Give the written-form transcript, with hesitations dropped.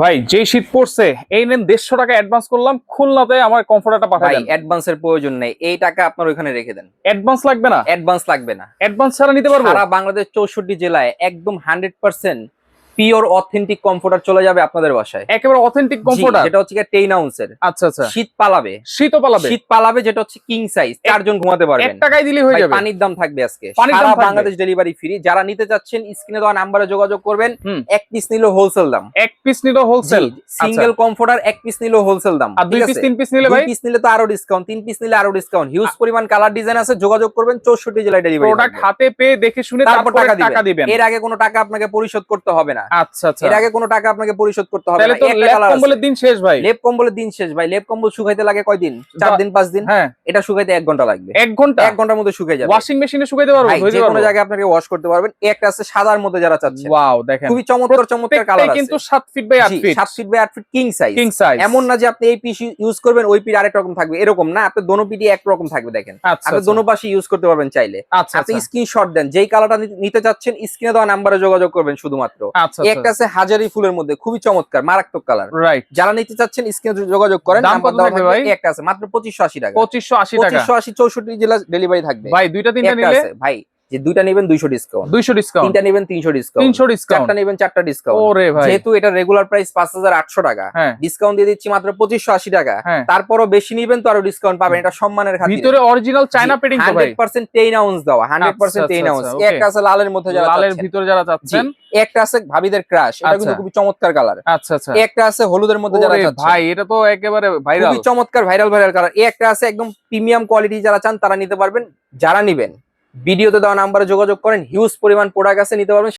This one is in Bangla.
ভাই যে শীত পড়ছে এই নেন 150 টাকা অ্যাডভান্স করলাম, খুলনাতে আমার কমফোর্টারটা পাঠাই ভাই দেন। অ্যাডভান্সের প্রয়োজন নেই, এই টাকা আপনার ওখানে রেখে দেন। অ্যাডভান্স লাগবে না? অ্যাডভান্স লাগবে না। অ্যাডভান্স ছাড়া নিতে পারবো? সারা বাংলাদেশ 64 জেলায় একদম 100% পিওর অথেন্টিক কমফোর্টার চলে যাবে আপনাদের বাসায়। একেবারে অথেন্টিক কমফোর্টার, যেটা হচ্ছে 10 আউন্সের। আচ্ছা আচ্ছা। শীত পালাবে, শীতও পালাবে? শীত পালাবে, যেটা হচ্ছে কিং সাইজ, 4 জন ঘুমাতে 1 পারবেন। টাকায় দিলে হয়ে ভাই, যাবে? পানির দাম থাকবে আজকে, পানির দাম সারা থাকবে? Bangladesh delivery free. যারা নিতে চাচ্ছেন স্ক্রিনে দেওয়া নাম্বারে যোগাযোগ করবেন। এক পিস নিলে হোলসেল দাম, এক পিস নিলে হোলসেল, সিঙ্গেল কমফোর্টার এক পিস নিলে হোলসেল দাম। আর 2 পিস 3 পিস নিলে ভাই? 2 পিস নিলে তো আরো ডিসকাউন্ট, 3 পিস নিলে আরো ডিসকাউন্ট। হিউজ পরিমাণ কালার ডিজাইন আছে, যোগাযোগ করবেন। 64 জেলায় ডেলিভারি। প্রোডাক্ট হাতে পেয়ে দেখে শুনে তারপর টাকা দিবেন। দিবেন। এর আগে কোনো টাকা আপনাকে পরিশোধ করতে হবে না। আচ্ছা আচ্ছা। এর আগে কোনো টাকা আপনাকে পরিশোধ করতে হবে তাহলে না। তো একটা লেপ কালার কম্বলের দিন শেষ ভাই। লেপ কম্বলের দিন শেষ ভাই। লেপ কম্বল শুকাইতে লাগে কয়দিন? 4 দিন 5 দিন। হ্যাঁ, এটা শুকাইতে 1 ঘন্টা লাগবে। 1 ঘন্টা? 1 ঘন্টার মধ্যে শুকিয়ে যাবে। ওয়াশিং মেশিনে শুকাইতে পারবো? ভাই, যে কোনো জায়গায় আপনাকে ওয়াশ করতে পারবেন। একটা আছে সাদার মধ্যে যারা চাচ্ছেন। ওয়াও, দেখেন খুবই চমৎকার চমৎকার কালার আছে। কিন্তু 7 feet by 8 feet. 7 feet by 8 feet king size. King size. এমন না যে আপনি এই পিস ইউজ করবেন ওই পিস আরেক রকম থাকবে, এরকম না। আপনি দোনো পিসই এক রকম থাকবে। দেখেন, আচ্ছা আপনি আচ্ছা। দোনো পাশে ইউজ করতে পারবেন চাইলে। আচ্ছা আপনি আচ্ছা। স্ক্রিনশট দেন, যেই কালারটা নিতে চাচ্ছেন স্ক্রিনে দেওয়া নাম্বারে যোগাযোগ করবেন শুধুমাত্র। আচ্ছা একটা আছে হাজারি ফুলের মধ্যে, খুবই চমৎকার মারাত্মক কালার। রাইট। যারা নিতে চাচ্ছেন স্ক্রিনে যোগাযোগ করেন। দাম নাম্বার কত দেওয়া থাকবে থাকবে। ভাই? একটা আছে মাত্র 2580 টাকা। 2580 টাকা। 2580 64 জেলা ডেলিভারি থাকবে। ভাই দুইটা তিনটা একটা নিলে? আছে ভাই, যে দুইটা নেবেন 200 ডিসকাউন্ট, 200 ডিসকাউন্ট, তিনটা নেবেন 300 ডিসকাউন্ট, 300 ডিসকাউন্ট, চারটা নেবেন 4টা ডিসকাউন্ট। ওরে ভাই। যেহেতু এটা রেগুলার প্রাইস 5800 টাকা, হ্যাঁ। ডিসকাউন্ট দিয়ে দিচ্ছি মাত্র 2580 টাকা। হ্যাঁ। তারপরও বেশি নিবেন তো আরো ডিসকাউন্ট পাবেন, এটা সম্মানের খাতিরে। ভিতরে অরিজিনাল চায়না পেডিং তো ভাই? 100% 10 আউন্স দেওয়া, 100% 10 আউন্স। আচ্ছা, একটা আছে লালের মধ্যে যারা লালের চাচ্ছেন। ভিতরে যারা চাচ্ছেন। একটা আছে ভাবিদের ক্রাশ, এটা কিন্তু আচ্ছা। খুবই চমৎকার কালার। আচ্ছা আচ্ছা। একটা আছে হলুদের মধ্যে যারা ওরে চাচ্ছেন। ভাই, এটা তো একেবারে ভাইরাল। খুবই চমৎকার ভাইরাল কালার। একটা আছে একদম প্রিমিয়াম কোয়ালিটি, যারা চান তারা নিতে পারবেন। যারা নিবেন ভিডিওতে দেওয়া নাম্বারে যোগাযোগ করেন। হিউজ পরিমাণ প্রোডাক্ট আছে, নিতে পারবেন।